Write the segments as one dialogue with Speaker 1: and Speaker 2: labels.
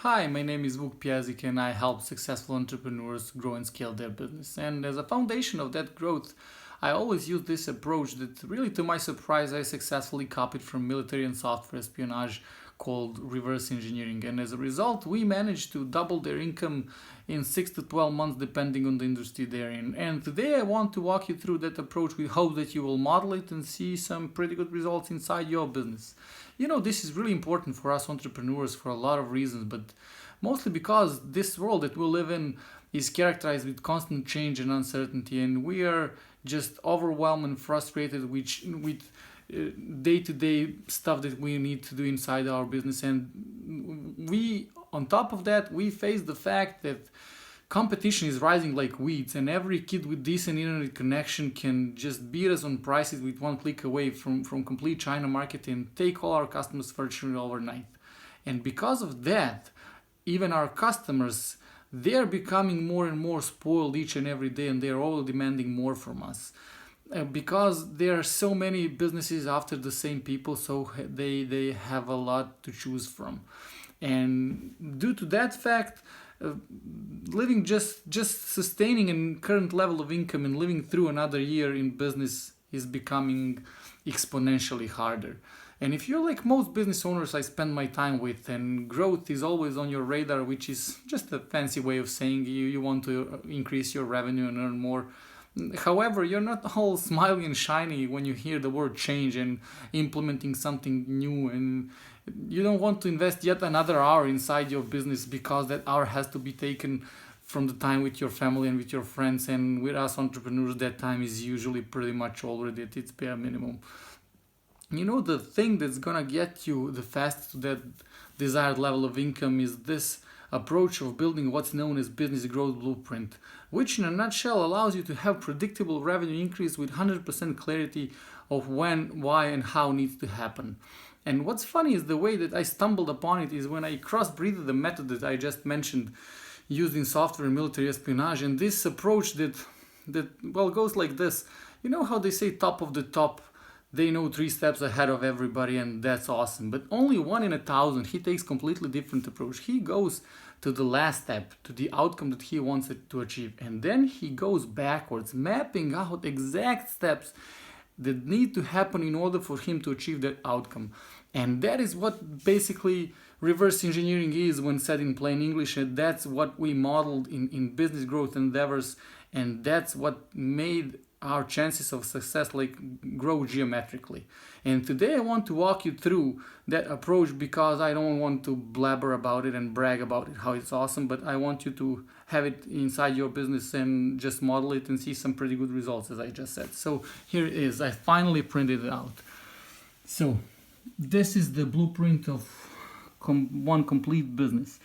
Speaker 1: Hi, my name is Vuk Piazik and I help successful entrepreneurs grow and scale their business. And as a foundation of that growth, I always use this approach that really to my surprise I successfully copied from military and software espionage called reverse engineering. And as a result, we managed to double their income in 6 to 12 months depending on the industry they're in. And today I want to walk you through that approach with hope that you will model it and see some pretty good results inside your business. This is really important for us entrepreneurs for a lot of reasons, but mostly because this world that we live in is characterized with constant change and uncertainty, and we are just overwhelmed and frustrated with day-to-day stuff that we need to do inside our business. And on top of that, we face the fact that competition is rising like weeds, and every kid with decent internet connection can just beat us on prices with one click away from complete China market and take all our customers virtually overnight. And because of that, even our customers, they're becoming more and more spoiled each and every day, and they're all demanding more from us. Because there are so many businesses after the same people, so they have a lot to choose from. And due to that fact, uh, living just sustaining a current level of income and living through another year in business is becoming exponentially harder. And if you're like most business owners I spend my time with, and growth is always on your radar, which is just a fancy way of saying you want to increase your revenue and earn more. However, you're not all smiley and shiny when you hear the word change and implementing something new, and you don't want to invest yet another hour inside your business because that hour has to be taken from the time with your family and with your friends. And with us entrepreneurs, that time is usually pretty much already at its bare minimum. The thing that's gonna get you the fastest to that desired level of income is this approach of building what's known as business growth blueprint, which in a nutshell allows you to have predictable revenue increase with 100% clarity of when, why, and how needs to happen. And what's funny is the way that I stumbled upon it is when I crossbreeded the method that I just mentioned used in software and military espionage, and this approach that goes like this. You know how they say top of the top, they know 3 steps ahead of everybody, and that's awesome. But only one in 1,000, he takes completely different approach. He goes to the last step, to the outcome that he wants it to achieve, and then he goes backwards, mapping out exact steps that need to happen in order for him to achieve that outcome. And that is what basically reverse engineering is when said in plain English, and that's what we modeled in business growth endeavors, and that's what made our chances of success grow geometrically. And today I want to walk you through that approach because I don't want to blabber about it and brag about it how it's awesome, but I want you to have it inside your business and just model it and see some pretty good results, as I just said. So here it is. I finally printed it out. So this is the blueprint of one complete business.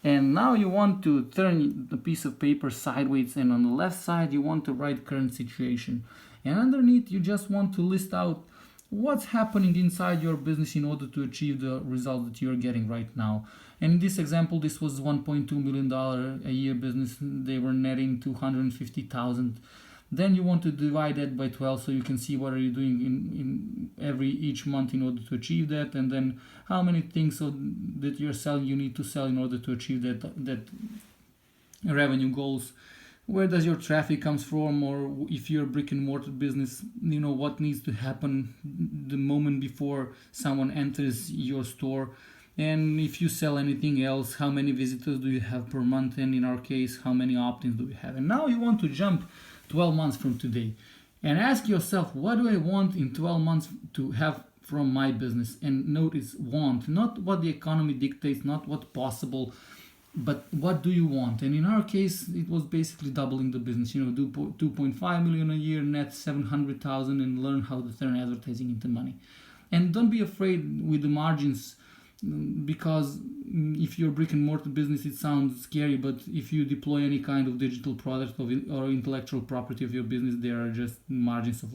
Speaker 1: And now you want to turn the piece of paper sideways, and on the left side you want to write current situation. And underneath you just want to list out what's happening inside your business in order to achieve the result that you're getting right now. And in this example, this was $1.2 million a year business. They were netting 250,000. Then you want to divide that by 12 so you can see what are you doing in each month in order to achieve that, and then how many things that you're selling you need to sell in order to achieve that revenue goals. Where does your traffic comes from, or if you're a brick and mortar business, what needs to happen the moment before someone enters your store. And if you sell anything else, how many visitors do you have per month, and in our case, how many opt-ins do we have. And now you want to jump 12 months from today and ask yourself, what do I want in 12 months to have from my business? And notice want, not what the economy dictates, not what's possible, but what do you want? And in our case, it was basically doubling the business. Do 2.5 million a year, net 700,000, and learn how to turn advertising into money. And don't be afraid with the margins, because if you're a brick and mortar business, it sounds scary, but if you deploy any kind of digital product or intellectual property of your business, there are just margins of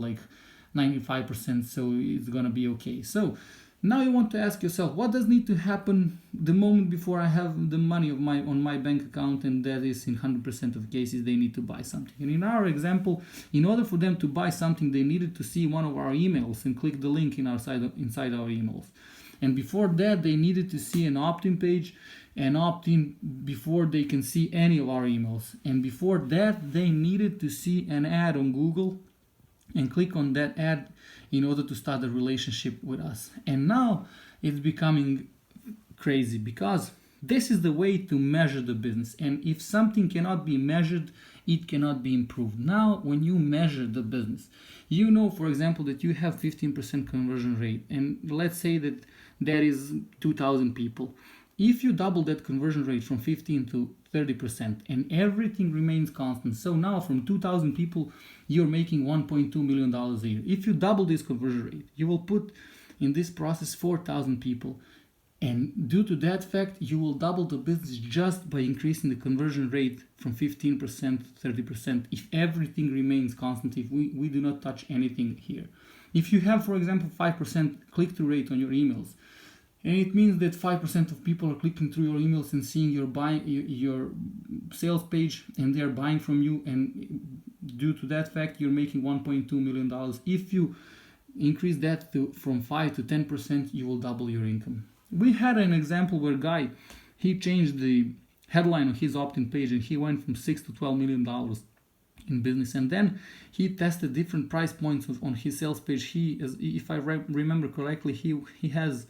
Speaker 1: 95%, so it's gonna be okay. So now you want to ask yourself, what does need to happen the moment before I have the money on my bank account? And that is, in 100% of cases, they need to buy something. And in our example, in order for them to buy something, they needed to see one of our emails and click the link inside our emails. And before that, they needed to see an opt-in page, and opt in before they can see any of our emails. And before that, they needed to see an ad on Google and click on that ad in order to start a relationship with us. And now it's becoming crazy because this is the way to measure the business. And if something cannot be measured, it cannot be improved. Now, when you measure the business, you know, for example, that you have 15% conversion rate. And let's say that there is 2,000 people. If you double that conversion rate from 15 to 30% and everything remains constant, so now from 2,000 people, you're making $1.2 million a year. If you double this conversion rate, you will put in this process 4,000 people. And due to that fact, you will double the business just by increasing the conversion rate from 15% to 30% if everything remains constant, if we do not touch anything here. If you have, for example, 5% click-through rate on your emails, and it means that 5% of people are clicking through your emails and seeing your sales page, and they're buying from you, and due to that fact, you're making $1.2 million. If you increase that from 5 to 10%, you will double your income. We had an example where a guy, he changed the headline on his opt-in page and he went from $6 to $12 million in business. And then he tested different price points on his sales page. He, if I remember correctly, he has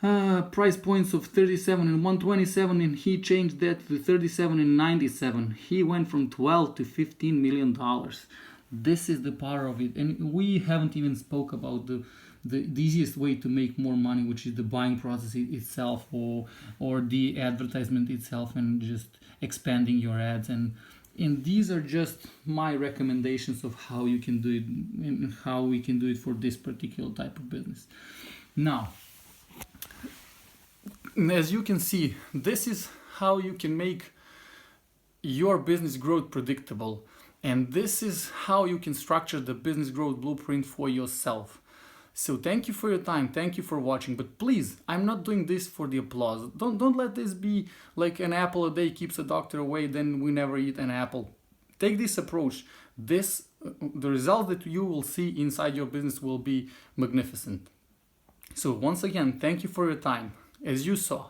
Speaker 1: price points of 37 and 127, and he changed that to 37 and 97. He went from 12 to $15 million. This is the power of it. And we haven't even spoke about the easiest way to make more money, which is the buying process itself, or the advertisement itself, and just expanding your ads. And these are just my recommendations of how you can do it and how we can do it for this particular type of business. Now, as you can see, this is how you can make your business growth predictable. And this is how you can structure the business growth blueprint for yourself. So thank you for your time, thank you for watching, but please, I'm not doing this for the applause. Don't let this be like an apple a day keeps a doctor away, then we never eat an apple. Take this approach. The result that you will see inside your business will be magnificent. So once again, thank you for your time. As you saw,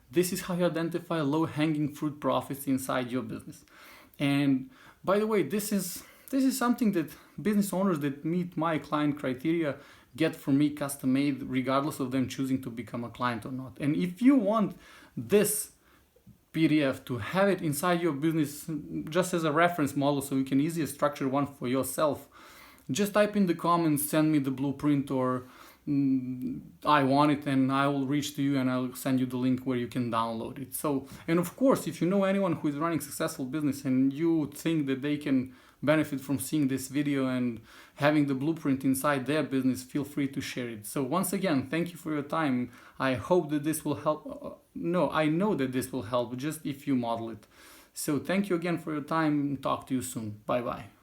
Speaker 1: this is how you identify low-hanging fruit profits inside your business. And by the way, this is something that business owners that meet my client criteria get from me custom made, regardless of them choosing to become a client or not. And if you want this PDF to have it inside your business just as a reference model so you can easily structure one for yourself, just type in the comments, send me the blueprint, or I want it, and I will reach to you and I'll send you the link where you can download it. So, and of course, if you know anyone who is running successful business and you think that they can benefit from seeing this video and having the blueprint inside their business, feel free to share it. So once again, thank you for your time. I hope that this will help. No, I know that this will help just if you model it. So thank you again for your time. Talk to you soon. Bye bye.